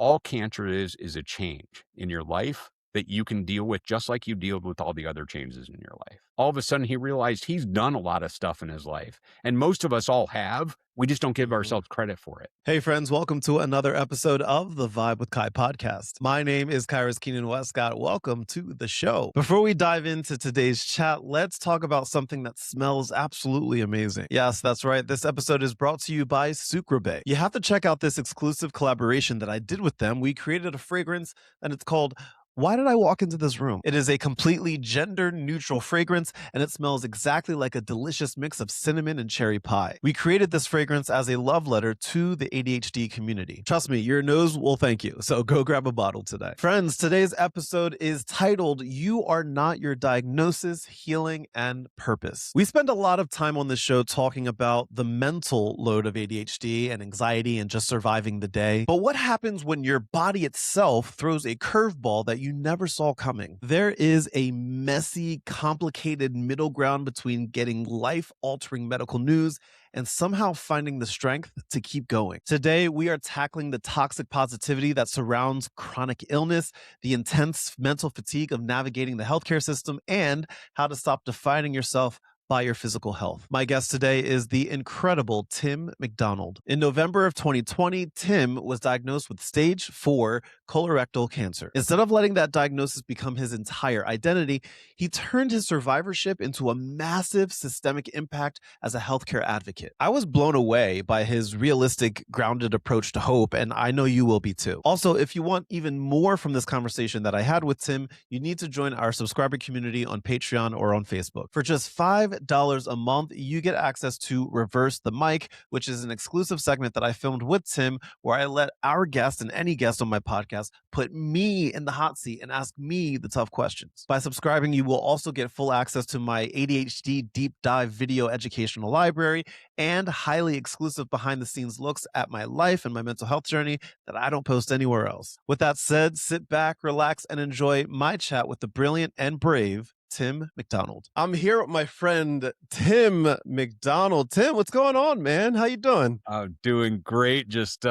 all cancer is a change in your life that you can deal with just like you deal with all the other changes in your life. All of a sudden, he realized he's done a lot of stuff in his life, and most of us all have. We just don't give Mhm. ourselves credit for it. Hey, friends, welcome to another episode of the Vibe with Kai podcast. My name is Kairos Keenan Westcott. Welcome to the show. Before we dive into today's chat, let's talk about something that smells absolutely amazing. Yes, that's right. This episode is brought to you by Sucreabeille. You have to check out this exclusive collaboration that I did with them. We created a fragrance and it's called Why Did I Walk Into This Room? It is a completely gender neutral fragrance and it smells exactly like a delicious mix of cinnamon and cherry pie. We created this fragrance as a love letter to the ADHD community. Trust me, your nose will thank you. So go grab a bottle today. Friends, today's episode is titled You Are Not Your Diagnosis, Healing, and Purpose. We spend a lot of time on this show talking about the mental load of ADHD and anxiety and just surviving the day. But what happens when your body itself throws a curveball that you never saw coming? There is a messy, complicated middle ground between getting life-altering medical news and somehow finding the strength to keep going. Today, we are tackling the toxic positivity that surrounds chronic illness, the intense mental fatigue of navigating the healthcare system, and how to stop defining yourself by your physical health. My guest today is the incredible Tim McDonald. In November of 2020, Tim was diagnosed with stage 4 colorectal cancer. Instead of letting that diagnosis become his entire identity, he turned his survivorship into a massive systemic impact as a healthcare advocate. I was blown away by his realistic, grounded approach to hope, and I know you will be too. Also, if you want even more from this conversation that I had with Tim, you need to join our subscriber community on Patreon or on Facebook. For just $5 a month, you get access to Reverse the Mic, which is an exclusive segment that I filmed with Tim, where I let our guest and any guest on my podcast put me in the hot seat and ask me the tough questions. By subscribing, you will also get full access to my ADHD deep dive video educational library and highly exclusive behind the scenes looks at my life and my mental health journey that I don't post anywhere else. With that said, sit back, relax, and enjoy my chat with the brilliant and brave Tim McDonald. I'm here with my friend Tim McDonald. Tim, what's going on, man? How you doing? Doing great. Just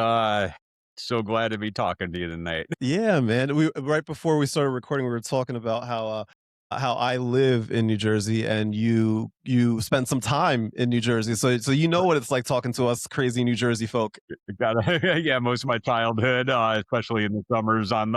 so glad to be talking to you tonight. Yeah, man. We right before we started recording, we were talking about how I live in New Jersey and you spent some time in New Jersey. So you know what it's like talking to us crazy New Jersey folk. Yeah, most of my childhood, especially in the summers on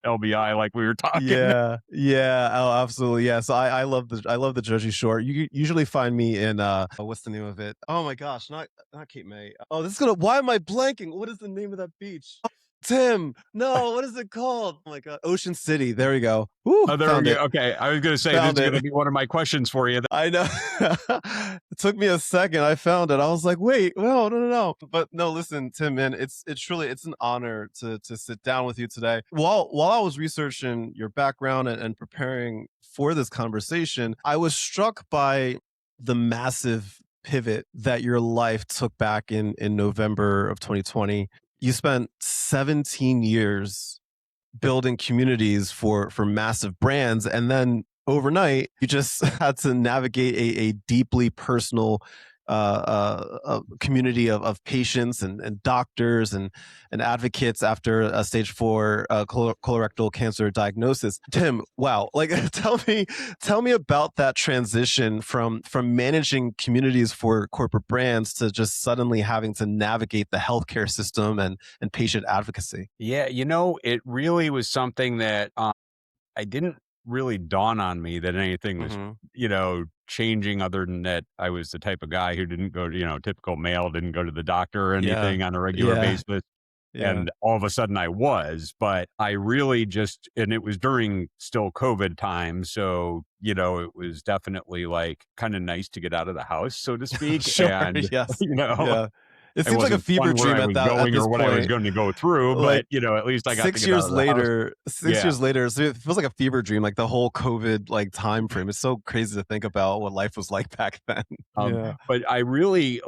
LBI, like we were talking. Yeah, yeah, oh, absolutely, yeah. So I love the Jersey Shore. You usually find me in what's the name of it? Oh my gosh, not Cape May. Oh, this is gonna. Why am I blanking? What is the name of that beach? Tim, no, what is it called? Oh my god, Ocean City. There we go. Woo, Oh, there we found go. it, Okay, I was going to say this found is going to it. be one of my questions for you. I know. It took me a second. I found it. I was like, wait, no. But no, listen, Tim, man, it's truly it's an honor to sit down with you today. While I was researching your background and preparing for this conversation, I was struck by the massive pivot that your life took back in November of 2020. You spent 17 years building communities for massive brands, and then overnight you just had to navigate a deeply personal community of patients and doctors and advocates after a stage 4 colorectal cancer diagnosis. Tim, wow, like tell me about that transition from managing communities for corporate brands to just suddenly having to navigate the healthcare system and patient advocacy. Yeah, it really was something that I didn't really dawn on me that anything was, Hmm. changing other than that I was the type of guy who didn't go to, typical male, didn't go to the doctor or Yeah, anything on a regular yeah, basis. yeah. And all of a sudden I was, but I really and it was during still COVID time. So, it was definitely like kind of nice to get out of the house, so to speak. Sure. And, Yes. you know, Yeah. It it seems like a wasn't fever fun where dream I at was that at going this or what I was point. going to go through, Like but, at least I got to six get out years of the house. later, six Yeah. years later, so it feels like a fever dream. Like the whole COVID like time frame. It's so crazy to think about what life was like back then. Yeah. But I really,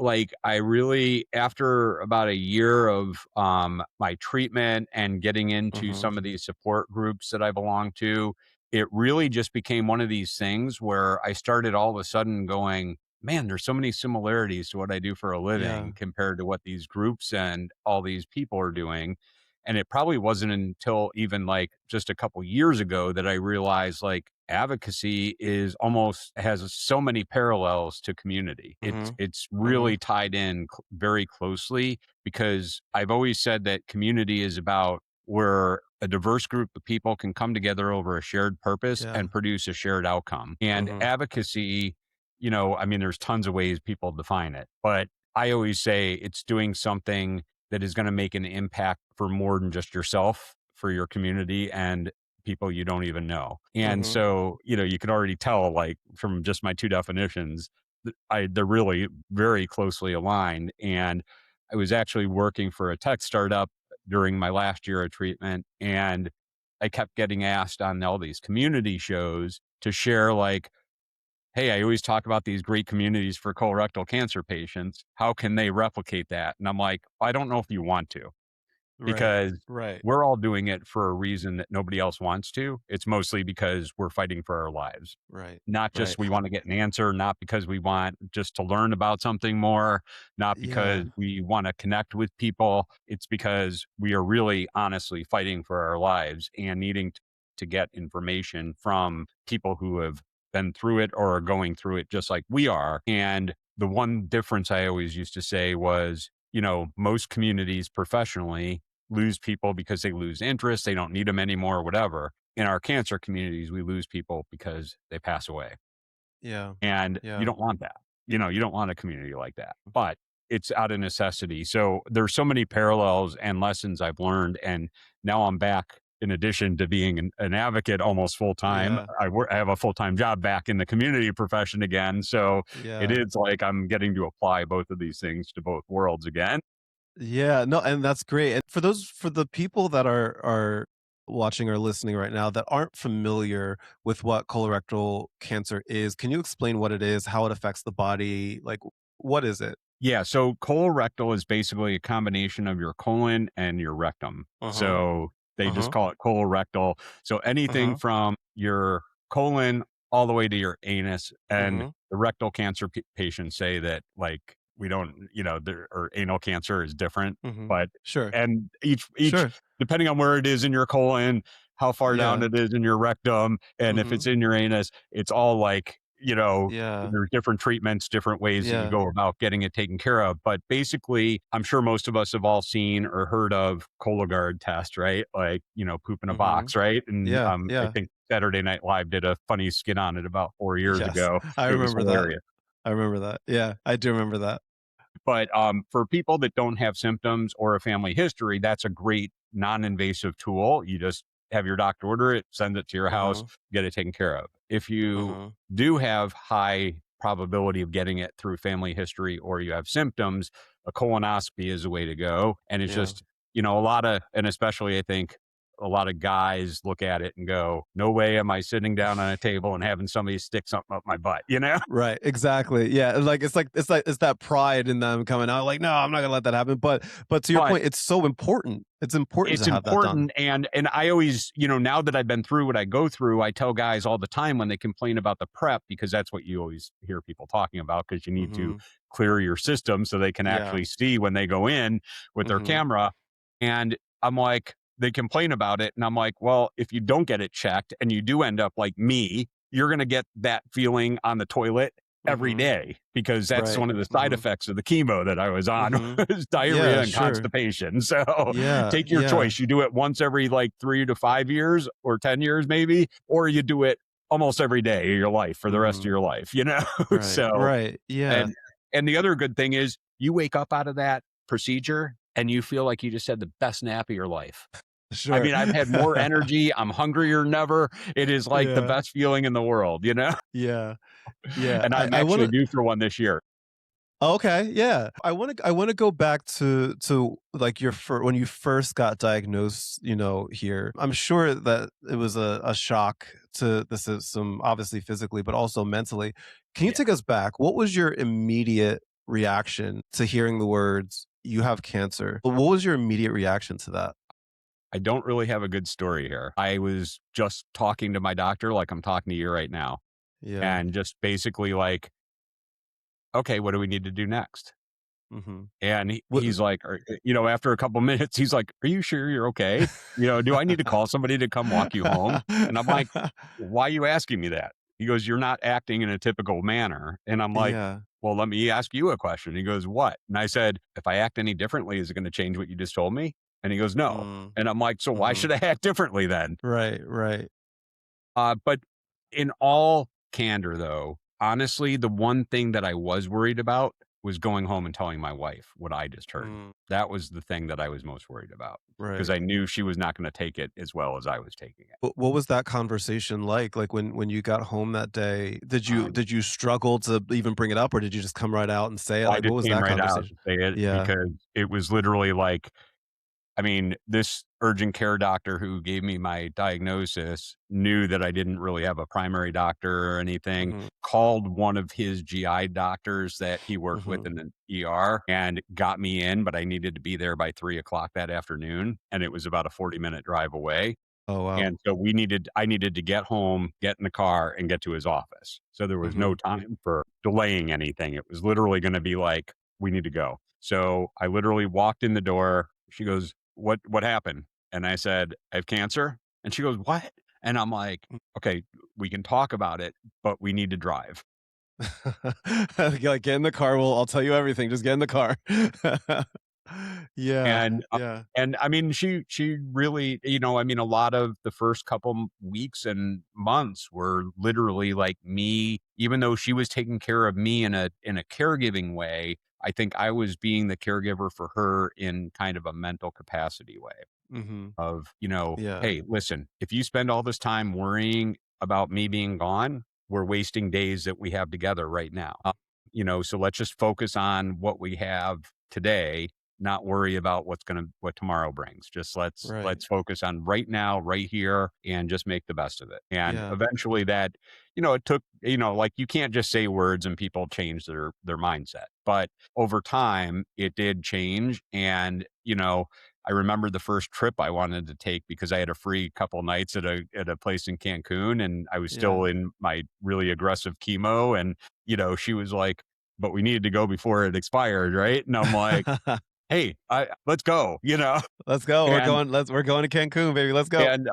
after about a year of my treatment and getting into Hmm. some of these support groups that I belong to, it really just became one of these things where I started all of a sudden going, man, there's so many similarities to what I do for a Yeah. living compared to what these groups and all these people are doing. And it probably wasn't until even like just a couple years ago that I realized like advocacy is almost has so many parallels to community. Mhm. It's Mhm. really tied in very closely, because I've always said that community is about where a diverse group of people can come together over a shared purpose Yeah. and produce a shared outcome. And Mhm. advocacy, I mean, there's tons of ways people define it, but I always say it's doing something that is going to make an impact for more than just yourself, for your community and people you don't even know. And Mhm. so, you can already tell, like, from just my two definitions, they're really very closely aligned. And I was actually working for a tech startup during my last year of treatment, and I kept getting asked on all these community shows to share, like, hey, I always talk about these great communities for colorectal cancer patients. How can they replicate that? And I'm like, I don't know if you want to, Right. because Right. we're all doing it for a reason that nobody else wants to. It's mostly because we're fighting for our lives. Right. Not Right. just we want to get an answer, not because we want just to learn about something more, not Yeah. because we want to connect with people. It's because we are really honestly fighting for our lives and needing to get information from people who have been through it or are going through it just like we are. And the one difference I always used to say was, most communities professionally lose people because they lose interest, they don't need them anymore, whatever. In our cancer communities, we lose people because they pass away. Yeah. And you Yeah. don't want that. You don't want a community like that, but it's out of necessity. So there's so many parallels and lessons I've learned. And now I'm back, in addition to being an advocate almost full time. Yeah. I have a full time job back in the community profession again. So it Yeah. is like I'm getting to apply both of these things to both worlds again. Yeah, no, and that's great. And for the people that are watching or listening right now that aren't familiar with what colorectal cancer is, can you explain what it is, how it affects the body? Like, what is it? Yeah, so colorectal is basically a combination of your colon and your rectum. Uh-huh. So they just Uh-huh. call it colorectal. So anything Uh-huh. from your colon all the way to your anus. And Uh-huh. the rectal cancer patients say that, like, we don't, or anal cancer is different, Uh-huh. but Sure. and each Sure. depending on where it is in your colon, how far down Yeah. it is in your rectum, and if Uh-huh. it's in your anus, it's all like, Yeah. there's different treatments, different ways that you Yeah. go about getting it taken care of. But basically, I'm sure most of us have all seen or heard of Cologuard test, right? Like, poop in a Uh-huh. box, right? And Yeah. I Yeah. think Saturday Night Live did a funny skit on it about 4 years Yes. ago. I It was remember that. hilarious. I remember that. Yeah, I do remember that. But for people that don't have symptoms or a family history, that's a great non-invasive tool. You just have your doctor order it, send it to your house, Uh-huh. get it taken care of. If you Uh-huh. do have high probability of getting it through family history, or you have symptoms, a colonoscopy is a way to go. And it's Yeah. just, a lot of, and especially I think a lot of guys look at it and go, no way am I sitting down on a table and having somebody stick something up my butt, you know? Right, exactly. Yeah, it's that pride in them coming out like, "No, I'm not gonna let that happen." But to your But point, it's so important. It's important to it's have that done. important, and I always, now that I've been through what I go through, I tell guys all the time when they complain about the prep, because that's what you always hear people talking about, because you need to Mhm. clear your system so they can Yeah. actually see when they go in with their Mhm. camera. And I'm like, they complain about it, and I'm like, well, if you don't get it checked and you do end up like me, you're going to get that feeling on the toilet every Mhm. day, because that's Right. one of the side Mhm. effects of the chemo that I was on Mhm. was diarrhea Yeah, and sure. constipation. So Yeah, take your yeah. choice. You do it once every like 3 to 5 years or 10 years, maybe, or you do it almost every day of your life for the rest of Mhm. your life. Right, So, right. Yeah. and, and the other good thing is you wake up out of that procedure and you feel like you just had the best nap of your life. I Sure. mean, I've had more energy. I'm hungrier than ever. It is like the Yeah. best feeling in the world. Yeah. Yeah. And I I'm I actually wanna due for one this year. Okay, yeah. I wanna go back to like when you first got diagnosed, here. I'm sure that it was a shock to the system, obviously physically, but also mentally. Can you Yeah. take us back? What was your immediate reaction to hearing the words "you have cancer"? What was your immediate reaction to that? I don't really have a good story here. I was just talking to my doctor like I'm talking to you right now, Yeah. and just basically like, okay, what do we need to do next? Mhm. And What he's like, after a couple minutes, he's like, "Are you sure you're okay? Do I need to call somebody to come walk you home?" And I'm like, "Why are you asking me that?" He goes, "You're not acting in a typical manner." And I'm like, Yeah. "Well, let me ask you a question." He goes, "What?" And I said, "If I act any differently, is it gonna change what you just told me?" And he goes, "No." Mm. And I'm like, "So why Mhm. should I act differently then?" Right, right. But in all candor, though, honestly, the one thing that I was worried about was going home and telling my wife what I just heard. Mm. That was the thing that I was most worried about because Right. I knew she was not gonna take it as well as I was taking it. What was that conversation like? Like, when you got home that day, Um, did you struggle to even bring it up, or did you just come right out and say it? I Like, what just was came that right out conversation? and say it Yeah. because it was literally like, I mean, this urgent care doctor who gave me my diagnosis knew that I didn't really have a primary doctor or anything, Mhm, called one of his GI doctors that he worked with mhm. in an ER and got me in, but I needed to be there by 3 o'clock that afternoon. And it was about a 40-minute drive away. Oh, wow. And so I needed to get home, get in the car, and get to his office. So there was no Mhm. time for delaying anything. It was literally gonna be like, "We need to go." So I literally walked in the door. She goes, "What happened?" And I said, "I have cancer." And she goes, "What?" And I'm like, "Okay, we can talk about it, but we need to drive." Like, "Get in the car, I'll tell you everything, just get in the car." Yeah, And, yeah. I mean, she really, I mean, a lot of the first couple weeks and months were literally like me, even though she was taking care of me in a caregiving way, I think I was being the caregiver for her in kind of a mental capacity way Mhm. of, Yeah, "Hey, listen, if you spend all this time worrying about me being gone, we're wasting days that we have together right now. So let's just focus on what we have today, not worry about what tomorrow brings. Just right. let's focus on right now, right here, and just make the best of it." And Yeah. eventually that, it took, like you can't just say words and people change their mindset. But over time it did change. And, I remember the first trip I wanted to take because I had a free couple nights at a place in Cancun, and I was Yeah. still in my really aggressive chemo. And, she was like, "But we needed to go before it expired, right?" And I'm like, "Hey, let's go," Let's go, and we're going to Cancun, baby, let's go. and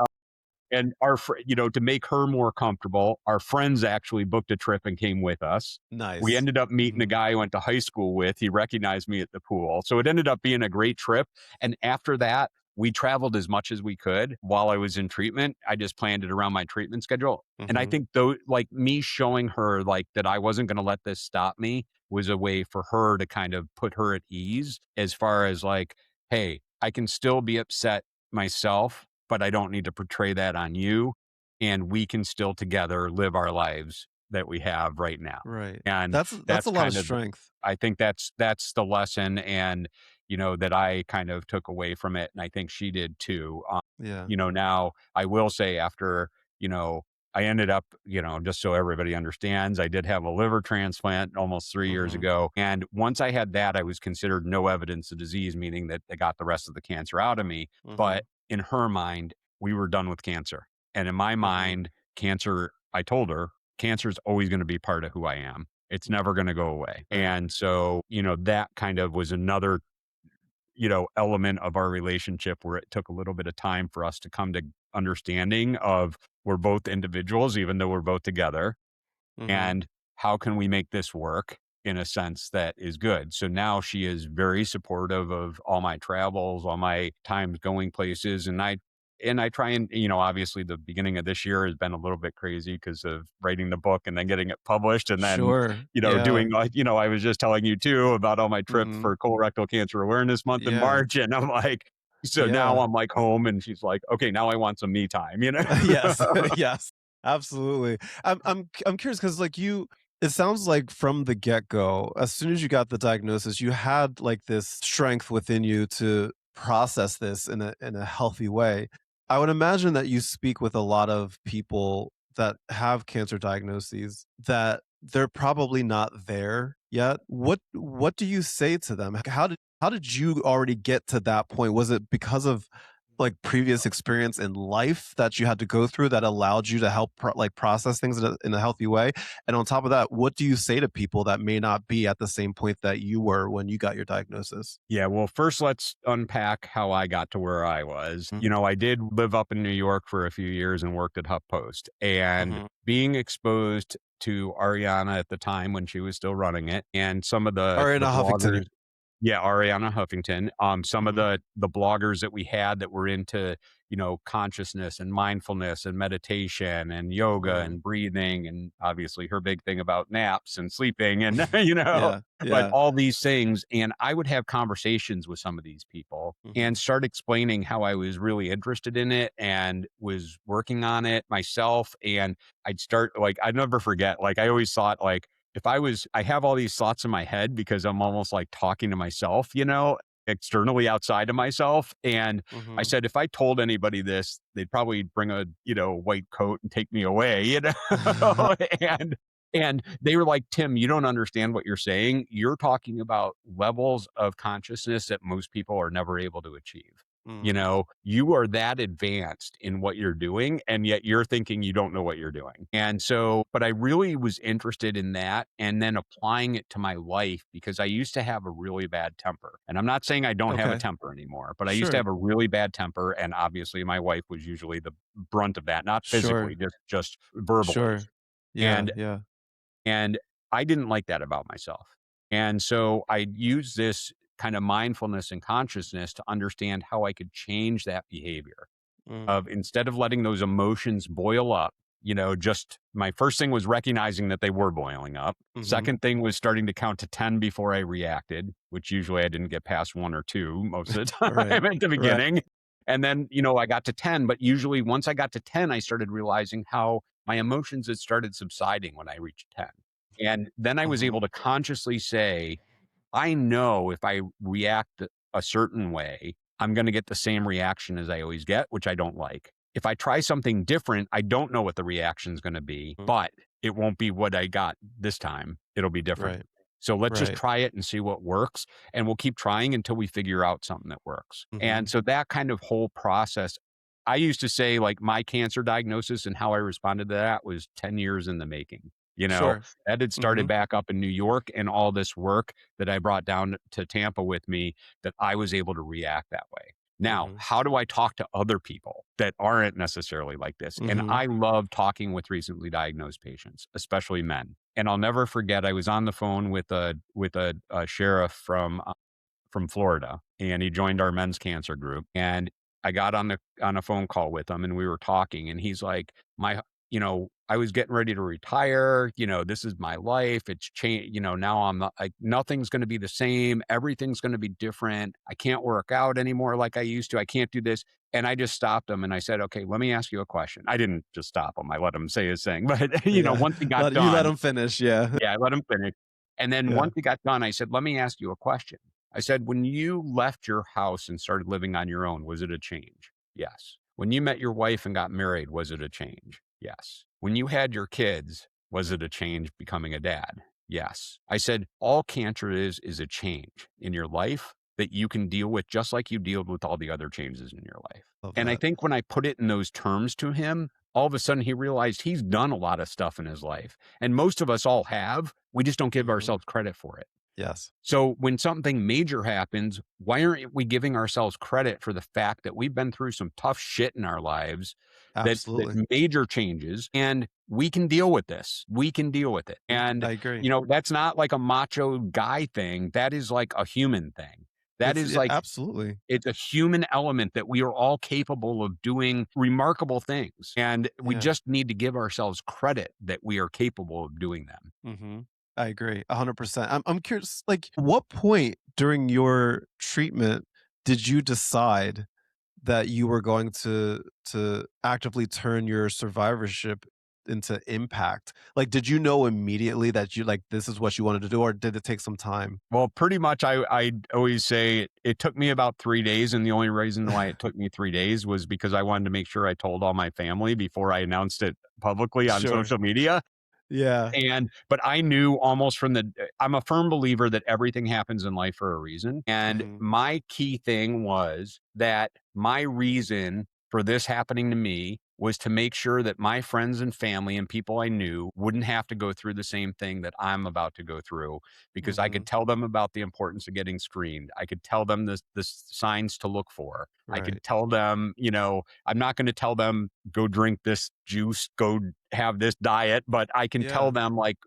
and to make her more comfortable, our friends actually booked a trip and came with us. We Nice. ended up meeting a Mhm. guy I went to high school with. He recognized me at the pool. So it ended up being a great trip. And after that, we traveled as much as we could while I was in treatment. I just planned it around my treatment schedule. And I Mhm. think though, like me showing her like that I wasn't going to let this stop me was a way for her to kind of put her at ease as far as like, hey, I can still be upset myself, but I don't need to portray that on you. And we can still together live our lives that we have right now. Right. And That's that's a lot of kind of, strength. I think that's the lesson. And, that I kind of took away from it. And I think she did too. Yeah. Now I will say after, you know, I ended up, just so everybody understands, I did have a liver transplant almost 3 years Mhm. ago. And once I had that, I was considered no evidence of disease, meaning that they got the rest of the cancer out of me. But Mhm. in her mind, we were done with cancer. And in my Mhm. mind, cancer, I told her, cancer is always going to be part of who I am. It's never going to go away. Right. And so, that kind of was another, element of our relationship where it took a little bit of time for us to come to understanding of we're both individuals, even though we're both together. Mhm. And how can we make this work in a sense that is good? So now she is very supportive of all my travels, all my times going places. And I try and, obviously the beginning of this year has been a little bit crazy because of writing the book and then getting it published. And then, Sure. Yeah. doing like, I was just telling you too about all my trips Mhm. for colorectal cancer awareness month in Yeah. March. And I'm like, so now Yeah. I'm like home and she's like, okay, now I want some me time. Yes. Yes. Absolutely. I'm curious because, like, it sounds like from the get-go, as soon as you got the diagnosis, you had, like, this strength within you to process this in a healthy way. I would imagine that you speak with a lot of people that have cancer diagnoses that they're probably not there yet. What do you say to them? How did you already get to that point? Was it because of like previous experience in life that you had to go through that allowed you to help process things in a healthy way? And on top of that, what do you say to people that may not be at the same point that you were when you got your diagnosis? Yeah, well, first let's unpack how I got to where I was. Mhm, You know, I did live up in New York for a few years and worked at HuffPost. And mhm. being exposed to Ariana at the time when she was still running it, and some of Or in the a Huffington. bloggers. Yeah, Ariana Huffington. Some of Mhm, the bloggers that we had that were into, consciousness and mindfulness and meditation and yoga mhm. and breathing, and obviously her big thing about naps and sleeping and Yeah, but yeah. all these things. And I would have conversations with some of these people and Mhm, start explaining how I was really interested in it and was working on it myself. And I'd start like I'd never forget. Like I always thought like if I have all these thoughts in my head because I'm almost like talking to myself, externally outside of myself. And I mhm. said, if I told anybody this, they'd probably bring a, white coat and take me away, and, and they were like, Tim, you don't understand what you're saying. You're talking about levels of consciousness that most people are never able to achieve. Mhm. You are that advanced in what you're doing, and yet you're thinking you don't know what you're doing. And so, but I really was interested in that and then applying it to my life because I used to have a really bad temper. And I'm not saying I don't have a Okay. temper anymore, but I used to Sure, have a really bad temper. And obviously, my wife was usually the brunt of that, not physically, sure, just verbally. sure. Yeah, And yeah. and I didn't like that about myself. And so I used this kind of mindfulness and consciousness to understand how I could change that behavior Mm, of instead of letting those emotions boil up, just my first thing was recognizing that they were boiling up. mhm. Second thing was starting to count to 10 before I reacted, which usually I didn't get past one or two most of the Right, time at the right. beginning. And then, I got to 10, but usually once I got to 10, I started realizing how my emotions had started subsiding when I reached 10. And then I was able Mhm, to consciously say, I know if I react a certain way, I'm going to get the same reaction as I always get, which I don't like. If I try something different, I don't know what the reaction is going to be, mm. but it won't be what I got this time. It'll be different. Right, So let's just right. try it and see what works. And we'll keep trying until we figure out something that works. And Mhm. so that kind of whole process, I used to say like my cancer diagnosis and how I responded to that was 10 years in the making. Sure. That had started Mhm, back up in New York and all this work that I brought down to Tampa with me that I was able to react that way. Now, mhm, how do I talk to other people that aren't necessarily like this? And mhm. I love talking with recently diagnosed patients, especially men. And I'll never forget I was on the phone with a sheriff from Florida, and he joined our men's cancer group. And I got on a phone call with him, and we were talking, and he's like, I was getting ready to retire. This is my life. It's changed. Now I'm not like nothing's going to be the same. Everything's going to be different. I can't work out anymore like I used to. I can't do this. And I just stopped him and I said, okay, let me ask you a question. I didn't just stop him. I let him say his thing. But, Yeah. once he got Let done, 'em finish, yeah. yeah, I let him finish. And then Yeah. once he got done, I said, "Let me ask you a question." I said, "When you left your house and started living on your own, was it a change?" "Yes." "When you met your wife and got married, was it a change?" "Yes." "When you had your kids, was it a change becoming a dad?" "Yes." I said, "All cancer is a change in your life that you can deal with just like you dealt with all the other changes in your life." Love And I that. think when I put it in those terms to him, all of a sudden he realized he's done a lot of stuff in his life. And most of us all have. We just don't give Mhm. ourselves credit for it. Yes. So when something major happens, why aren't we giving ourselves credit for the fact that we've been through some tough shit in our lives, that Absolutely. major changes, and we can deal with this. We can deal with it. And I agree. that's not like a macho guy thing. That is like a human thing. That It's is yeah, like absolutely. it's a human element that we are all capable of doing remarkable things. And we Yeah. just need to give ourselves credit that we are capable of doing them. Mhm. I agree 100%. I'm curious, like, what point during your treatment did you decide that you were going to actively turn your survivorship into impact? Like, did you know immediately that you like, this is what you wanted to do, or did it take some time? Well, pretty much I always say it took me about 3 days, and the only reason why it took me 3 days was because I wanted to make sure I told all my family before I announced it publicly on Sure. social media. Yeah. But I knew almost from I'm a firm believer that everything happens in life for a reason. And Mhm. my key thing was that my reason for this happening to me was to make sure that my friends and family and people I knew wouldn't have to go through the same thing that I'm about to go through, because I could Mhm. tell them about the importance of getting screened. I could tell them the signs to look for. I Right. could tell them, I'm not going to tell them go drink this juice, go have this diet, but I can tell Yeah. them, like,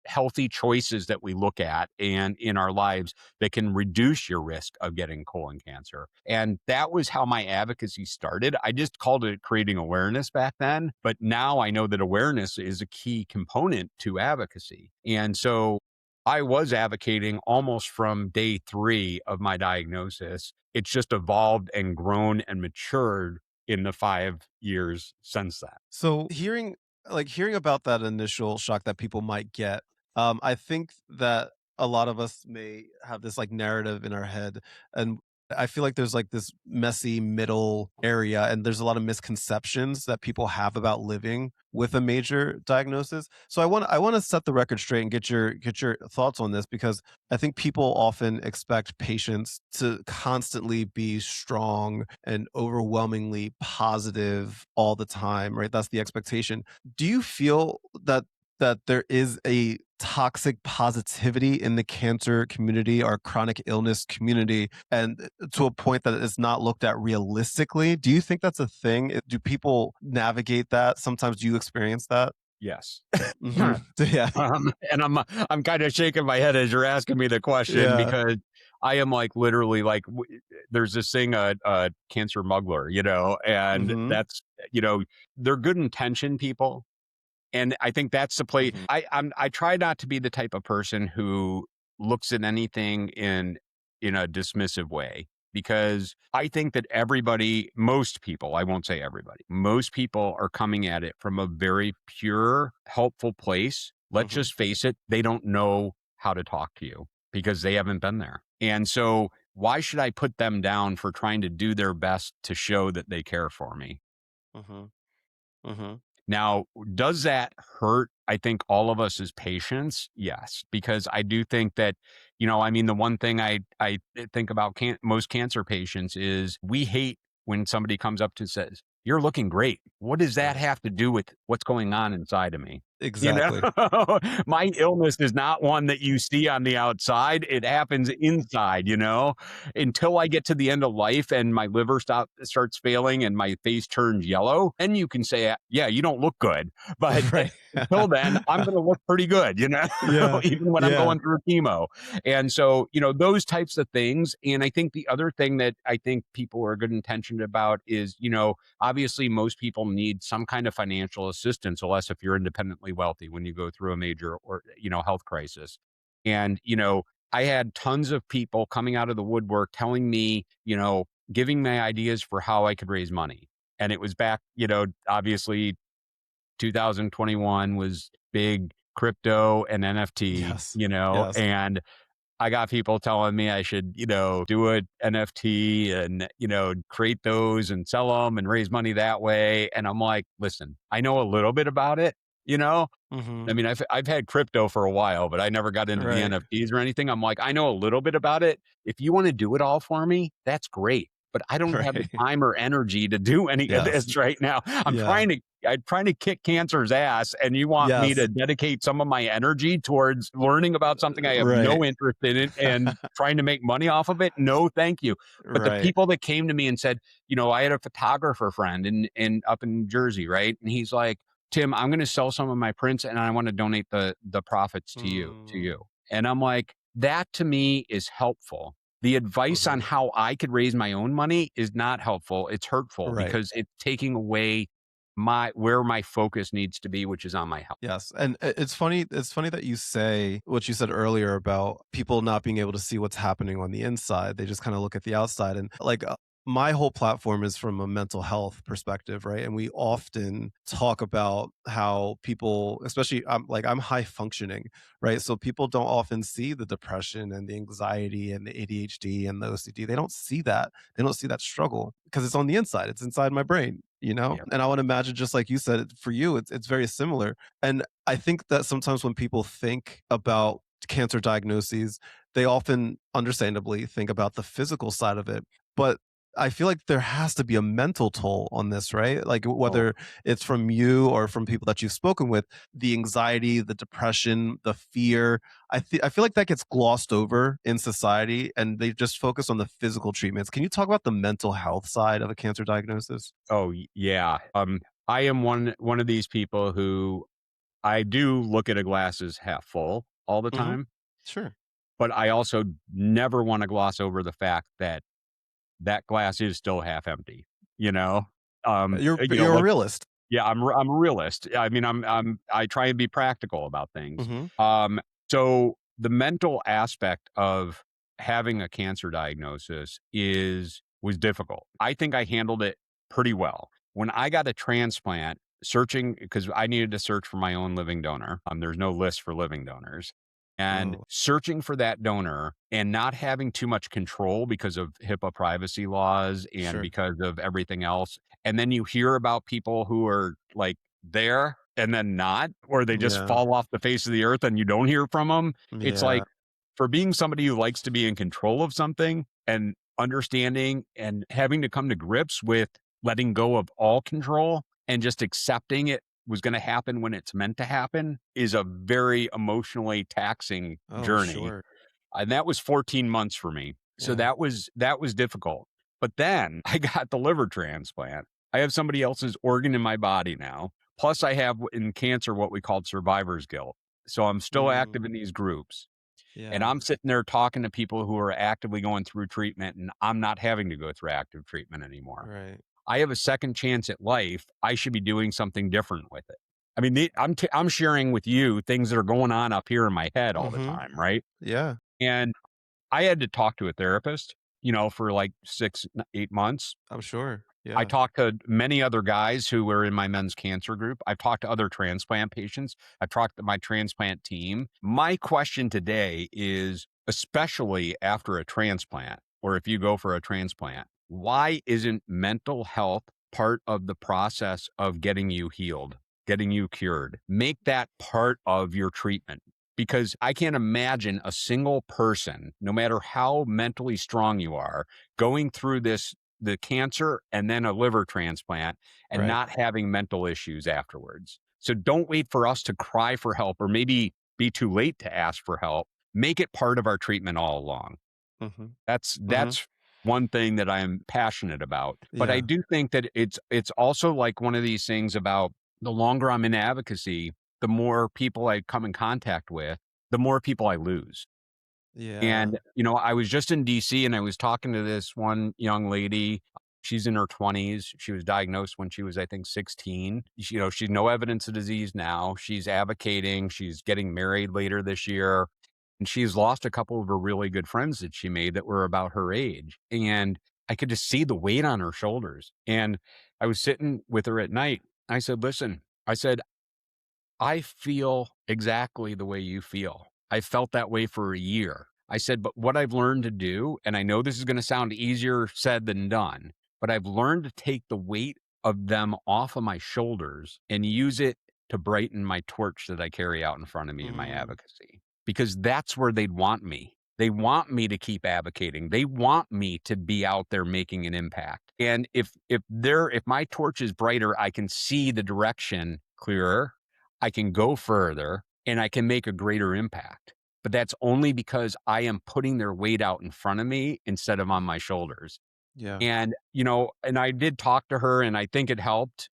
healthy choices that we look at and in our lives that can reduce your risk of getting colon cancer. And that was how my advocacy started. I just called it creating awareness back then, but now I know that awareness is a key component to advocacy. And so I was advocating almost from day 3 of my diagnosis. It's just evolved and grown and matured in the 5 years since then. So hearing about that initial shock that people might get, I think that a lot of us may have this like narrative in our head, and I feel like there's like this messy middle area, and there's a lot of misconceptions that people have about living with a major diagnosis. So I want to set the record straight and get your thoughts on this, because I think people often expect patients to constantly be strong and overwhelmingly positive all the time, right? That's the expectation. Do you feel that there is a toxic positivity in the cancer community or chronic illness community, and to a point that it's not looked at realistically? Do you think that's a thing? Do people navigate that? Sometimes do you experience that? Yes. Mhm. Yeah. And I'm kind of shaking my head as you're asking me the question, Yeah. because I am like literally like there's this thing, cancer muggler, and Mhm. that's, you know they're good intention people. And I think that's the play. Mhm. I try not to be the type of person who looks at anything in a dismissive way, because I think that most people, I won't say everybody, most people are coming at it from a very pure, helpful place. Let's Mhm. just face it, they don't know how to talk to you because they haven't been there. And so why should I put them down for trying to do their best to show that they care for me? Mhm. Mhm. Now, does that hurt, I think, all of us as patients? Yes, because I do think that, the one thing I think about most cancer patients is we hate when somebody comes up to says, "You're looking great." What does that Right. have to do with what's going on inside of me? You know, Exactly. my illness is not one that you see on the outside. It happens inside, until I get to the end of life and my liver starts failing and my face turns yellow. Then you can say, yeah, you don't look good. But Right. until then, I'm going to look pretty good, Yeah. even when I'm Yeah. going through chemo. And so, those types of things. And I think the other thing that I think people are good intentioned about is, obviously most people need some kind of financial assistance, unless if you're independently wealthy when you go through a major or, health crisis. And, I had tons of people coming out of the woodwork telling me, giving me ideas for how I could raise money. And it was back, obviously 2021 was big crypto and NFT, Yes. Yes. and I got people telling me I should, do an NFT and, create those and sell them and raise money that way. And I'm like, listen, I know a little bit about it, you know, I Mhm. mean, I've had crypto for a while, but I never got into the Right. NFTs or anything. I'm like, I know a little bit about it. If you want to do it all for me, that's great. But I don't have the Right. time or energy to do any of Yes. this right now. Yeah. I'm trying to kick cancer's ass, and you want me to Yes. dedicate some of my energy towards learning about something I have Right. no interest in it and trying to make money off of it? No, thank you. But the Right. people that came to me and said, I had a photographer friend in up in Jersey, right? And he's like, Tim, I'm going to sell some of my prints and I want to donate the profits to you, to Mm. you. And I'm like, that to me is helpful. The advice on Mhm. how I could raise my own money is not helpful. It's hurtful Right. because it's taking away where my focus needs to be, which is on my health. Yes, and it's funny that you say what you said earlier about people not being able to see what's happening on the inside. They just kinda look at the outside, and, like, my whole platform is from a mental health perspective, right? And we often talk about how people, especially, I'm high functioning, right? So people don't often see the depression and the anxiety and the ADHD and the OCD. They don't see that. They don't see that struggle because it's on the inside. It's inside my brain. you know? Yeah. And I would imagine just like you said, for you, it's very similar. And I think that sometimes when people think about cancer diagnoses, they often understandably think about the physical side of it. But I feel like there has to be a mental toll on this, right? Like Oh, whether it's from you or from people that you've spoken with, the anxiety, the depression, the fear. I feel like that gets glossed over in society, and they just focus on the physical treatments. Can you talk about the mental health side of a cancer diagnosis? yeah. I am one of these people who I do look at a glass as half full all the Hmm. time, Sure. but I also never wanna gloss over the fact that that glass is still half empty, you know? You're a Let's realist. yeah, I'm a realist. I mean, I try and be practical about things. Hmm. So the mental aspect of having a cancer diagnosis was difficult. I think I handled it pretty well. When I got a transplant, searching because I needed to search for my own living donor. There's no list for living donors. And Oh, searching for that donor and not having too much control because of HIPAA privacy laws and sure. because of everything else. And then you hear about people who are like there and then not, or they just Yeah. fall off the face of the earth and you don't hear from them. It's like Yeah. for being somebody who likes to be in control of something and understanding and having to come to grips with letting go of all control and just accepting it was going to happen when it's meant to happen is a very emotionally taxing Oh, journey. sure. And that was 14 months for me. So Yeah. that was difficult. But then I got the liver transplant. I have somebody else's organ in my body now. Plus I have in cancer what we called survivor's guilt. So I'm still active Mm, in these groups and yeah. I'm sitting there talking to people who are actively going through treatment and I'm not having to go through active treatment anymore. Right. I have a second chance at life. I should be doing something different with it. I mean, I'm sharing with you things that are going on up here in my head all the Hmm. time, right? Yeah. And I had to talk to a therapist, for like 6, 8 months. I'm sure. I Yeah. talked to many other guys who were in my men's cancer group. I've talked to other transplant patients. I've talked to my transplant team. My question today is, especially after a transplant, or if you go for a transplant, why isn't mental health part of the process of getting you healed, getting you cured? Make that part of your treatment. Because I can't imagine a single person, no matter how mentally strong you are, going through the cancer and then a liver transplant and Right. not having mental issues afterwards. So don't wait for us to cry for help or maybe be too late to ask for help. Make it part of our treatment all along. Hmm. Hmm. That's one thing that I'm passionate about. But I Yeah. do think that it's also like one of these things about the longer I'm in advocacy, the more people I come in contact with, the more people I lose. Yeah. And, I was just in DC and I was talking to this one young lady. She's in her 20s. She was diagnosed when she was, I think, 16. She's no evidence of disease now. She's advocating. She's getting married later this year. And she's lost a couple of her really good friends that she made that were about her age. And I could just see the weight on her shoulders. And I was sitting with her at night. I said, listen, I said, I feel exactly the way you feel. I felt that way for a year. I said, but what I've learned to do, and I know this is going to sound easier said than done, but I've learned to take the weight of them off of my shoulders and use it to brighten my torch that I carry out in front of me in my Mm, advocacy. Because that's where they'd want me. They want me to keep advocating. They want me to be out there making an impact. And if my torch is brighter, I can see the direction clearer. I can go further and I can make a greater impact. But that's only because I am putting their weight out in front of me instead of on my shoulders. yeah. And I did talk to her and I think it helped.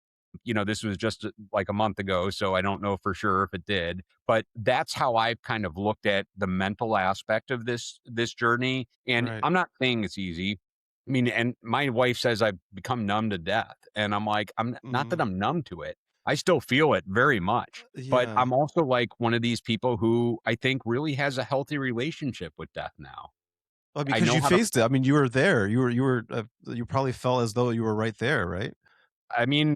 This was just like a month ago, so I don't know for sure if it did, but that's how I've kind of looked at the mental aspect of this journey. And Right. I'm not saying it's easy. I mean, and my wife says I've become numb to death. And I'm like, I'm not that Mm, I'm numb to it. I still feel it very much. But yeah. I'm also like one of these people who I think really has a healthy relationship with death now. Well, I because know you how to faced it. I mean, you were there. You probably felt as though you were right there, right? I mean,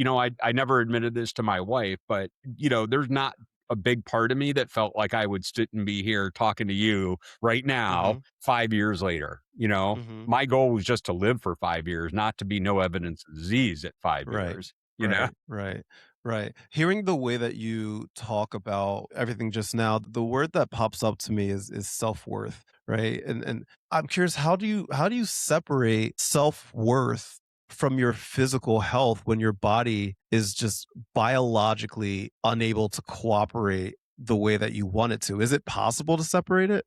I never admitted this to my wife, but, there's not a big part of me that felt like I would sit and be here talking to you right now, Mhm. 5 years later, you know? Mhm. My goal was just to live for 5 years, not to be no evidence of disease at 5 Right. years, you know? Right. Right. Right. Hearing the way that you talk about everything just now, the word that pops up to me is self-worth, right? And I'm curious, how do you separate self-worth from your physical health when your body is just biologically unable to cooperate the way that you want it to? Is it possible to separate it?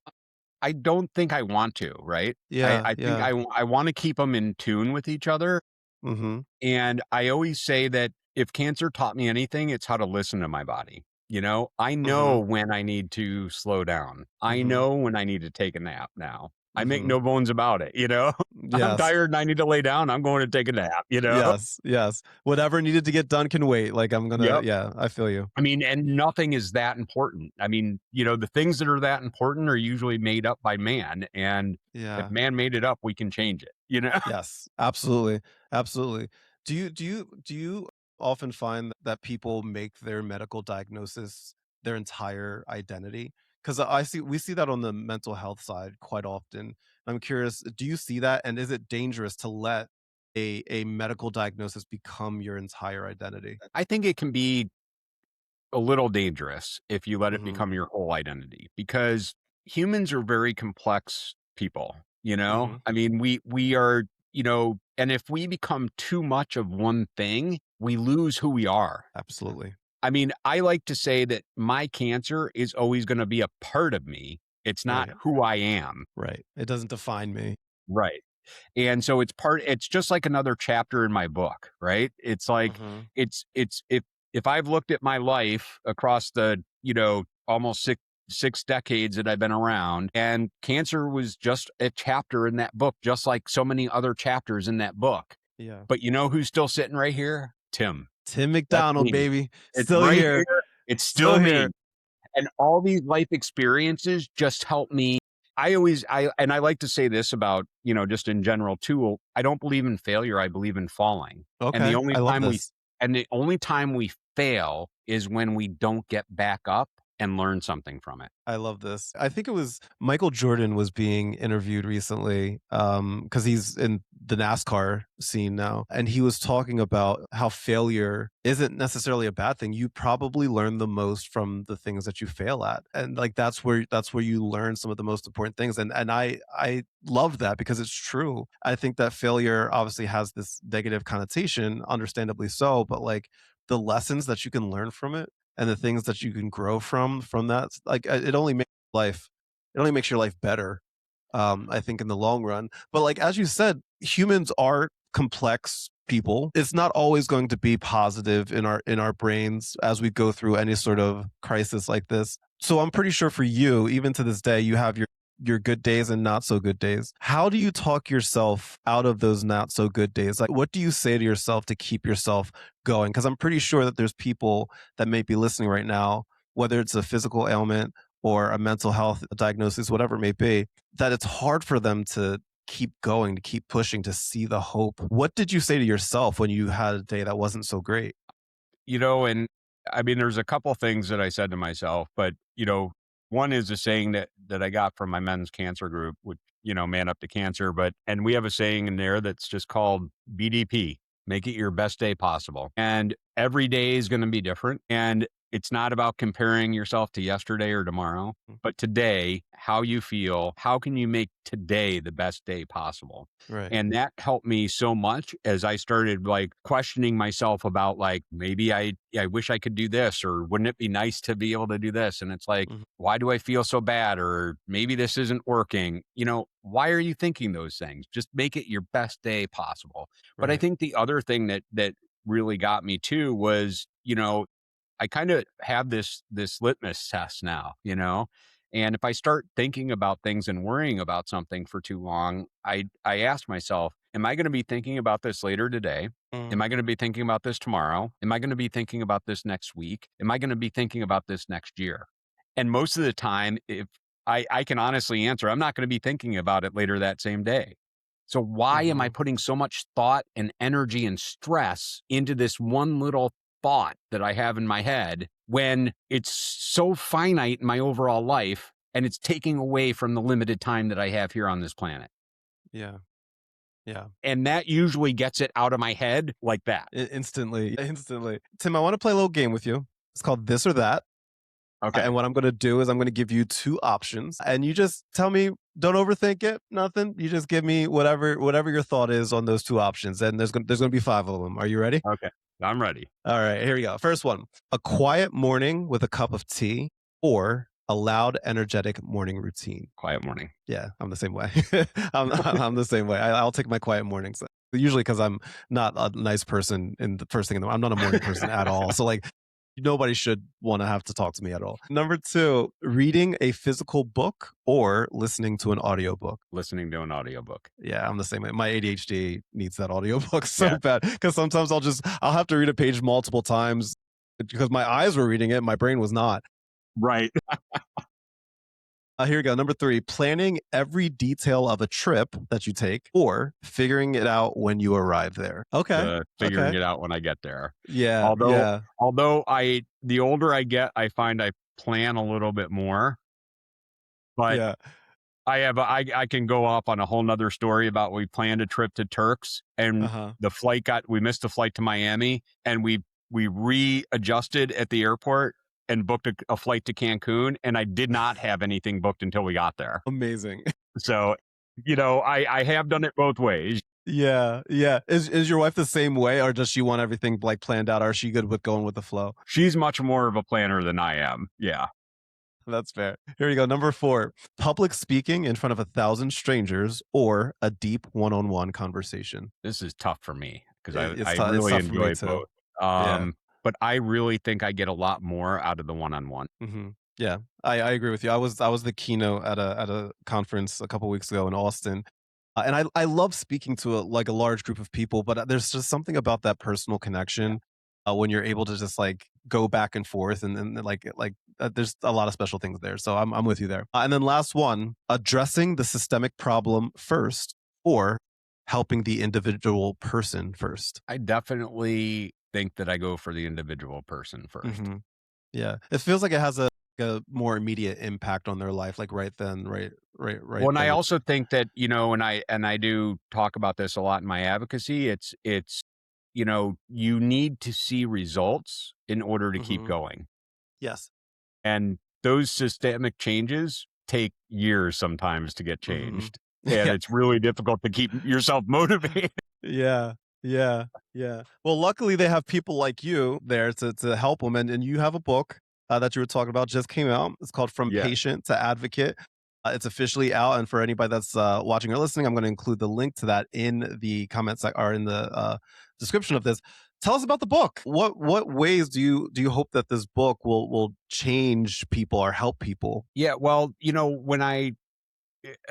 I don't think I want to, right? I Yeah, I think yeah. I wanna keep them in tune with each other, Mhm. and I always say that if cancer taught me anything, it's how to listen to my body, you know? I know Mhm. when I need to slow down. I Mhm. know when I need to take a nap now. I make Mhm. no bones about it, you know? I'm Yes. tired and I need to lay down, I'm going to take a nap, you know? Yes, yes. Whatever needed to get done can wait, like, I'm gonna Yep. yeah, I feel you. I mean, and nothing is that important. I mean, you know, the things that are that important are usually made up by man, and if Yeah. man made it up, we can change it, you know? Yes, absolutely, absolutely. Do you often find that people make their medical diagnosis their entire identity? Because we see that on the mental health side quite often. I'm curious, do you see that, and is it dangerous to let a medical diagnosis become your entire identity? I think it can be a little dangerous if you let it Mhm, become your whole identity because humans are very complex people, you know? mhm. I mean, we are, you know, and if we become too much of one thing, we lose who we are. Absolutely. I mean, I like to say that my cancer is always going to be a part of me. It's not Right, who I am. right. It doesn't define me. Right. And so it's just like another chapter in my book, right? It's like Mhm. it's if I've looked at my life across the, you know, almost six decades that I've been around, and cancer was just a chapter in that book, just like so many other chapters in that book. Yeah. But you know who's still sitting right here? Tim. Tim That's McDonald, me. baby. It's Still right here. here. It's Still still here. me. And all these life experiences just help me. I like to say this about, you know, just in general too, I don't believe in failure, I believe in falling. And the Okay, only I love time this. we fail is when we don't get back up and learn something from it. I love this. I think it was Michael Jordan was being interviewed recently, because he's in the NASCAR scene now, and he was talking about how failure isn't necessarily a bad thing. You probably learn the most from the things that you fail at, and like that's where you learn some of the most important things. And I love that because it's true. I think that failure obviously has this negative connotation, understandably so, but like the lessons that you can learn from it and the things that you can grow from that, like, it only makes your life better, I think in the long run. But like, as you said, humans are complex people. It's not always going to be positive in our brains as we go through any sort of crisis like this. So I'm pretty sure for you, even to this day, you have your good days and not so good days. How do you talk yourself out of those not so good days? Like, what do you say to yourself to keep yourself going? Because I'm pretty sure that there's people that may be listening right now, whether it's a physical ailment or a mental health diagnosis, whatever it may be, that it's hard for them to keep going, to keep pushing, to see the hope. What did you say to yourself when you had a day that wasn't so great? You know, and I mean, there's a couple things that I said to myself, but you know, one is a saying that I got from my men's cancer group, which, you know, man up to cancer. But and we have a saying in there that's just called BDP, make it your best day possible. And every day is going to be different. And it's not about comparing yourself to yesterday or tomorrow, Mm. but today, how you feel, how can you make today the best day possible? Right. And that helped me so much as I started like questioning myself about like maybe I wish I could do this, or wouldn't it be nice to be able to do this? And it's like, Mhm. why do I feel so bad? Or maybe this isn't working. You know, why are you thinking those things? Just make it your best day possible. But I Right. think the other thing that really got me too was, you know, I kind of have this litmus test now, you know? And if I start thinking about things and worrying about something for too long, I ask myself, am I going to be thinking about this later today? Am Mhm. I going to be thinking about this tomorrow? Am I going to be thinking about this next week? Am I going to be thinking about this next year? And most of the time, if I can honestly answer, I'm not going to be thinking about it later that same day. So why am I Mhm. putting so much thought and energy and stress into this one little thought that I have in my head when it's so finite in my overall life and it's taking away from the limited time that I have here on this planet. Yeah. Yeah. And that usually gets it out of my head like that. Instantly. Instantly. Tim, I want to play a little game with you. It's called This or That. Okay. And what I'm going to do is I'm going to give you two options and you just tell me, don't overthink it, nothing. You just give me whatever your thought is on those two options. And there's going to be five of them. Are you ready? Okay. I'm ready. All right, here we go. First one, a quiet morning with a cup of tea or a loud, energetic morning routine. Quiet morning. Yeah, I'm the same way. I'm the same way. I'll take my quiet mornings. Usually because I'm not a nice person in the first thing in the morning. I'm not a morning person at all. So like nobody should want to have to talk to me at all. Number two, reading a physical book or listening to an audiobook. Listening to an audiobook. Yeah, I'm the same way. My ADHD needs that audiobook so Yeah. bad because sometimes I'll have to read a page multiple times because my eyes were reading it, my brain was not. Right. Here we go. Number three, planning every detail of a trip that you take or figuring it out when you arrive there. Okay. Figuring Okay. it out when I get there. Yeah. Although Yeah. although the older I get, I find I plan a little bit more, but Yeah. I can go off on a whole nother story about we planned a trip to Turks Uh and huh. we missed the flight to Miami and we readjusted at the airport and booked a flight to Cancun and I did not have anything booked until we got there. Amazing. So, I have done it both ways. Yeah. Yeah. Is your wife the same way or does she want everything like planned out? Or is she good with going with the flow? She's much more of a planner than I am. Yeah. That's fair. Here we go. Number four, public speaking in front of 1,000 strangers or a deep one-on-one conversation. This is tough for me because It's I tough. It's really tough for me enjoy too. both. Yeah. But I really think I get a lot more out of the one-on-one. Yeah. I agree with you. I was the keynote at a conference a couple weeks ago in Austin. And I love speaking to a large group of people, but there's just something about that personal Yeah. connection when you're able to just like go back and forth and there's a lot of special things there. So I'm with you there. And then last one, addressing the systemic problem first or helping the individual person first. I definitely think that I go for the individual person first. hmm Yeah. It feels like it has a more immediate impact on their life, like right then, right Well, and I there. also think that, and I do talk about this a lot in my advocacy. You need to see results in order to keep hmm going. Yes. And those systemic changes take years sometimes to get hmm changed. And Yeah. it's really difficult to keep yourself motivated. Yeah. Yeah. Yeah. Well, luckily they have people like you there to help them. And you have a book that you were talking about just came out. It's called From Yeah. Patient to Advocate. It's officially out. And for anybody that's watching or listening, I'm going to include the link to that in the comments or in the description of this. Tell us about the book. What ways do you hope that this book will change people or help people? Yeah. Well, when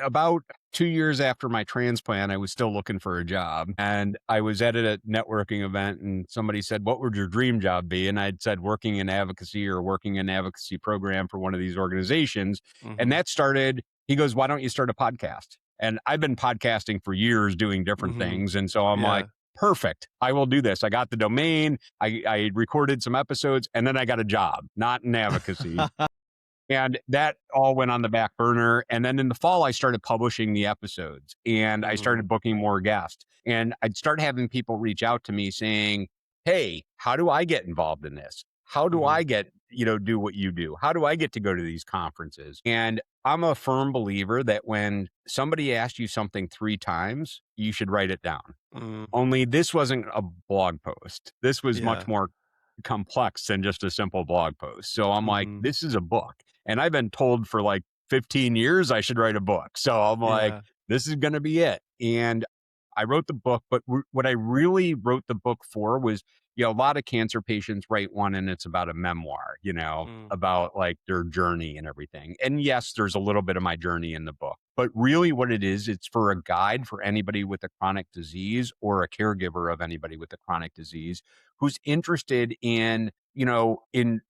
about 2 years after my transplant, I was still looking for a job. And I was at a networking event and somebody said, "What would your dream job be?" And I'd said, working in advocacy or working in an advocacy program for one of these organizations. And hmm that started, he goes, "Why don't you start a podcast?" And I've been podcasting for years doing different hmm things. And so I'm like, Yeah. perfect. I will do this. I got the domain. I recorded some episodes and then I got a job, not in advocacy. And that all went on the back burner. And then in the fall, I started publishing the episodes and I hmm started booking more guests. And I'd start having people reach out to me saying, "Hey, how do I get involved in this? How do hmm I do what you do? How do I get to go to these conferences?" And I'm a firm believer that when somebody asks you something 3 times, you should write it down. mm Only this wasn't a blog post. This was much Yeah. more complex than just a simple blog post. So I'm like, hmm this is a book. And I've been told for like 15 years I should write a book. So I'm like, Yeah. this is going to be it. And I wrote the book, but what I really wrote the book for was, a lot of cancer patients write one and it's about a memoir, Mm, about like their journey and everything. And yes, there's a little bit of my journey in the book, but really what it is, it's for a guide for anybody with a chronic disease or a caregiver of anybody with a chronic disease who's interested in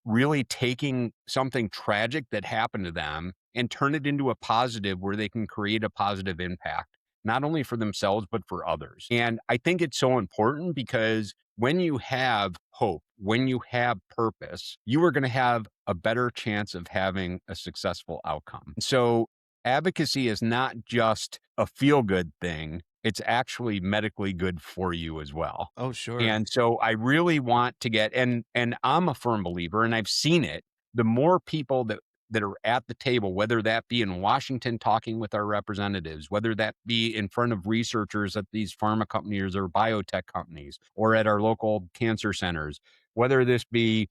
really taking something tragic that happened to them and turn it into a positive where they can create a positive impact, not only for themselves, but for others. And I think it's so important because when you have hope, when you have purpose, you are going to have a better chance of having a successful outcome. So, advocacy is not just a feel good thing, it's actually medically good for you as well. Oh, sure. And so I really want to get and I'm a firm believer and I've seen it. The more people that are at the table, whether that be in Washington talking with our representatives, whether that be in front of researchers at these pharma companies or biotech companies, or at our local cancer centers, whether this be,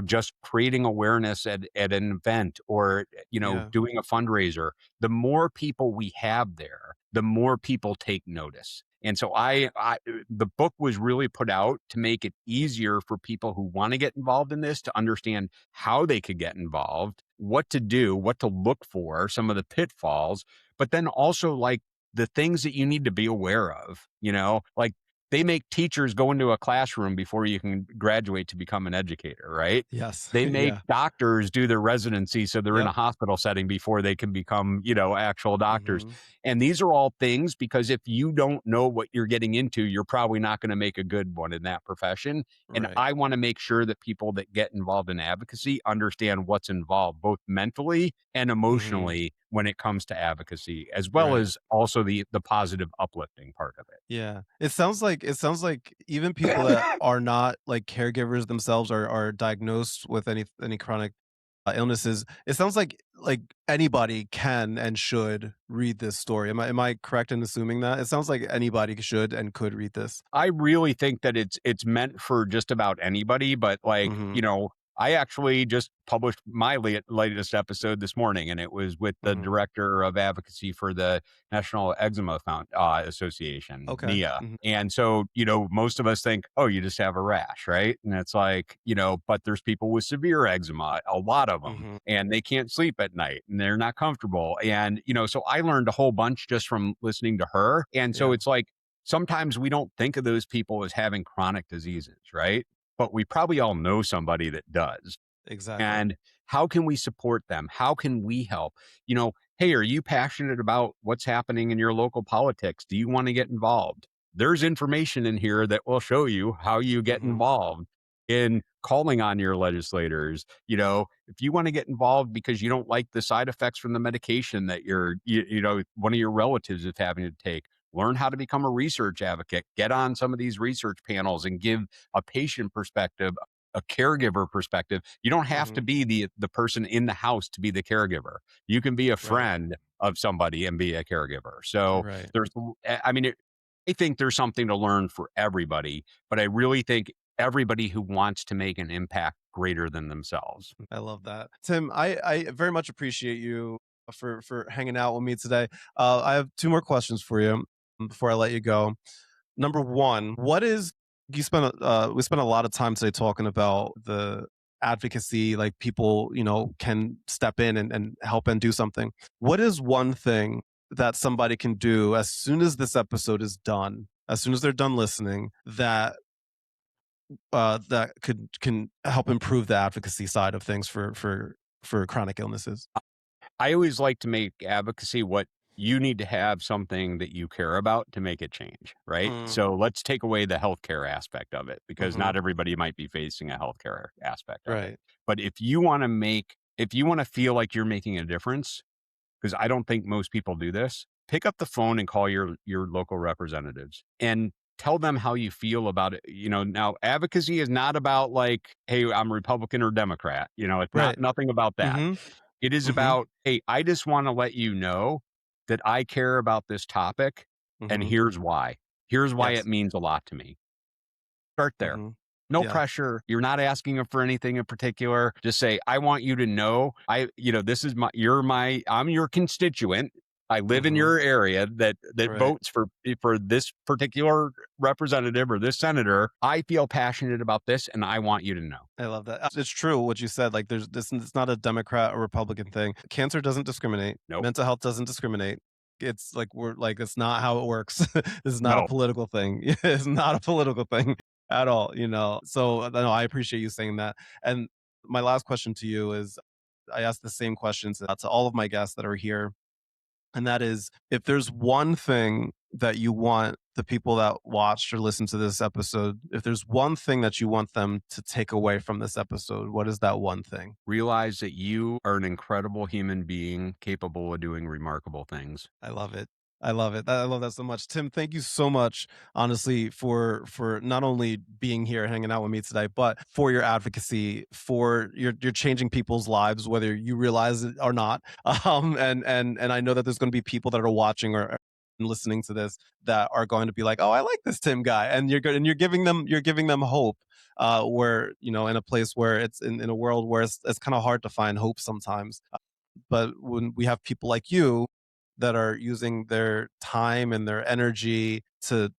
just creating awareness at an event or, Yeah. doing a fundraiser, the more people we have there, the more people take notice. And so the book was really put out to make it easier for people who want to get involved in this to understand how they could get involved, what to do, what to look for, some of the pitfalls, but then also like the things that you need to be aware of, like they make teachers go into a classroom before you can graduate to become an educator, right? Yes. They make Yeah. doctors do their residency so they're in Yep. a hospital setting before they can become, actual doctors. Hmm. And these are all things because if you don't know what you're getting into, you're probably not going to make a good one in that profession. And Right. I want to make sure that people that get involved in advocacy understand what's involved, both mentally and Hmm. emotionally when it comes to advocacy, as well Right. as also the positive uplifting part of Yeah. It sounds like even people that are not like caregivers themselves are diagnosed with any chronic illnesses. It sounds like anybody can and should read this story. Am I correct in assuming that? It sounds like anybody should and could read this. I really think that it's meant for just about anybody, but like, Mhm. I actually just published my latest episode this morning, and it was with the Mhm. director of advocacy for the National Eczema Association, Okay. NIA. Mhm. And so, most of us think, oh, you just have a rash, right? And it's like, but there's people with severe eczema, a lot of them, Mhm. and they can't sleep at night and they're not comfortable. And, so I learned a whole bunch just from listening to her. And so Yeah. it's like, sometimes we don't think of those people as having chronic diseases, right? But we probably all know somebody that does. Exactly. And how can we support them? How can we help? Hey, are you passionate about what's happening in your local politics? Do you want to get involved? There's information in here that will show you how you get Mhm. involved in calling on your legislators. If you want to get involved because you don't like the side effects from the medication that one of your relatives is having to take, learn how to become a research advocate, get on some of these research panels and give a patient perspective, a caregiver perspective. You don't have to Mhm. be the person in the house to be the caregiver. You can be a Right. friend of somebody and be a caregiver. So Right. there's, I mean, I think there's something to learn for everybody, but I really think everybody who wants to make an impact greater than themselves. I love that. Tim, I very much appreciate you for hanging out with me today. I have two more questions for you before I let you go. Number one, what is you spent we spent a lot of time today talking about the advocacy, like people, can step in and help and do something. What is one thing that somebody can do as soon as this episode is done, as soon as they're done listening, that can help improve the advocacy side of things for chronic illnesses? I always like to make advocacy what you need to have something that you care about to make it change, right? Mm, So let's take away the healthcare aspect of it because mhm. not everybody might be facing a healthcare aspect of it. Right. But if you want to feel like you're making a difference, because I don't think most people do this, pick up the phone and call your local representatives and tell them how you feel about it. Now advocacy is not about like, hey, I'm Republican or Democrat. It's not Right. nothing about that. Mhm. It is Mhm. about, hey, I just want to let you know that I care about this topic and Mhm. here's why. Here's why it Yes. means a lot to me. Start there. Mhm. No Yeah. pressure. You're not asking them for anything in particular. Just say, I want you to know this is I'm your constituent. I live in Mhm. your area that Right. votes for this particular representative or this senator. I feel passionate about this and I want you to know. I love that. It's true what you said. Like, there's this. It's not a Democrat or Republican thing. Cancer doesn't discriminate. Nope. Mental health doesn't discriminate. It's like we're like it's not how it works. This is not a No. political thing. It's not a political thing at all. So no, I appreciate you saying that. And my last question to you is, I ask the same questions to all of my guests that are here, and that is, if there's one thing that you want the people that watched or listened to this episode, if there's one thing that you want them to take away from this episode, what is that one thing? Realize that you are an incredible human being capable of doing remarkable things. I love it. I love it. I love that so much. Tim, thank you so much, honestly, for not only being here hanging out with me today, but for your advocacy, for you're changing people's lives, whether you realize it or not. And I know that there's going to be people that are watching or listening to this that are going to be like, oh, I like this Tim guy. And you're good and you're giving them hope. Where, in a place where it's in a world where it's kind of hard to find hope sometimes. But when we have people like you that are using their time and their energy to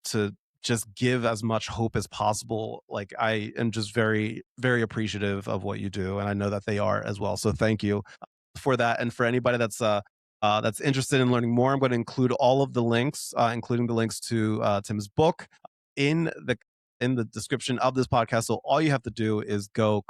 just give as much hope as possible, like, I am just very, very appreciative of what you do, and I know that they are as well. So thank you for that. And for anybody that's interested in learning more, I'm going to include all of the links, including the links to Tim's book, in the description of this podcast. So all you have to do is go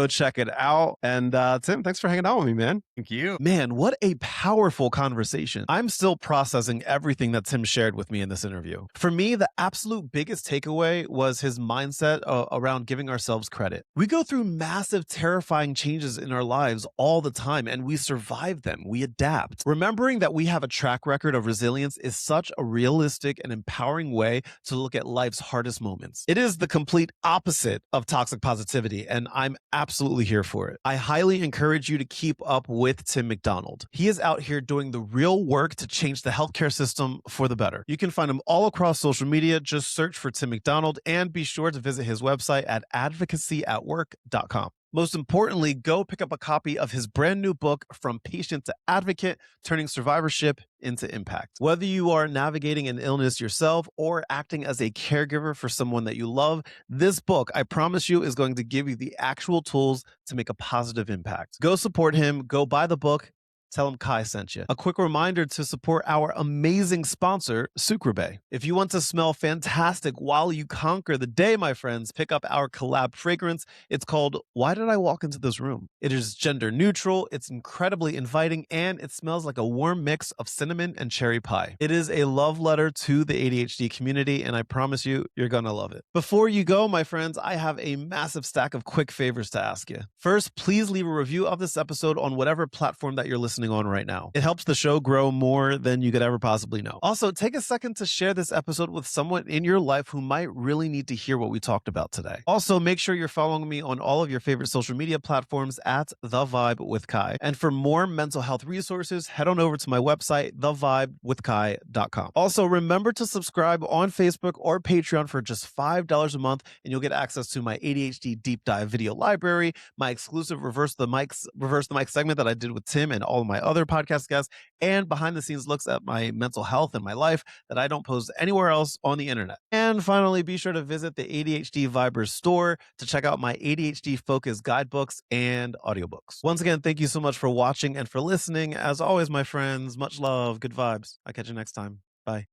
check it out. And Tim, thanks for hanging out with me, man. Thank you. Man, what a powerful conversation. I'm still processing everything that Tim shared with me in this interview. For me, the absolute biggest takeaway was his mindset around giving ourselves credit. We go through massive, terrifying changes in our lives all the time, and we survive them. We adapt. Remembering that we have a track record of resilience is such a realistic and empowering way to look at life's hardest moments. It is the complete opposite of toxic positivity, and I'm absolutely here for it. I highly encourage you to keep up with Tim McDonald. He is out here doing the real work to change the healthcare system for the better. You can find him all across social media. Just search for Tim McDonald and be sure to visit his website at advocacyatwork.com. Most importantly, go pick up a copy of his brand new book, From Patient to Advocate, Turning Survivorship into Impact. Whether you are navigating an illness yourself or acting as a caregiver for someone that you love, this book, I promise you, is going to give you the actual tools to make a positive impact. Go support him, go buy the book. Tell him Kai sent you. A quick reminder to support our amazing sponsor, Sucreabeille. If you want to smell fantastic while you conquer the day, my friends, pick up our collab fragrance. It's called Why Did I Walk Into This Room? It is gender neutral, it's incredibly inviting, and it smells like a warm mix of cinnamon and cherry pie. It is a love letter to the ADHD community, and I promise you, you're gonna love it. Before you go, my friends, I have a massive stack of quick favors to ask you. First, please leave a review of this episode on whatever platform that you're listening on right now. It helps the show grow more than you could ever possibly know. Also, take a second to share this episode with someone in your life who might really need to hear what we talked about today. Also, make sure you're following me on all of your favorite social media platforms at The Vibe with Kai. And for more mental health resources, head on over to my website, thevibewithkai.com. Also, remember to subscribe on Facebook or Patreon for just $5 a month, and you'll get access to my ADHD deep dive video library, my exclusive reverse the mic segment that I did with Tim and all of my other podcast guests, and behind the scenes looks at my mental health and my life that I don't post anywhere else on the internet. And finally, be sure to visit the ADHD Vibers store to check out my ADHD focused guidebooks and audiobooks. Once again, thank you so much for watching and for listening. As always, my friends, much love, good vibes. I'll catch you next time. Bye.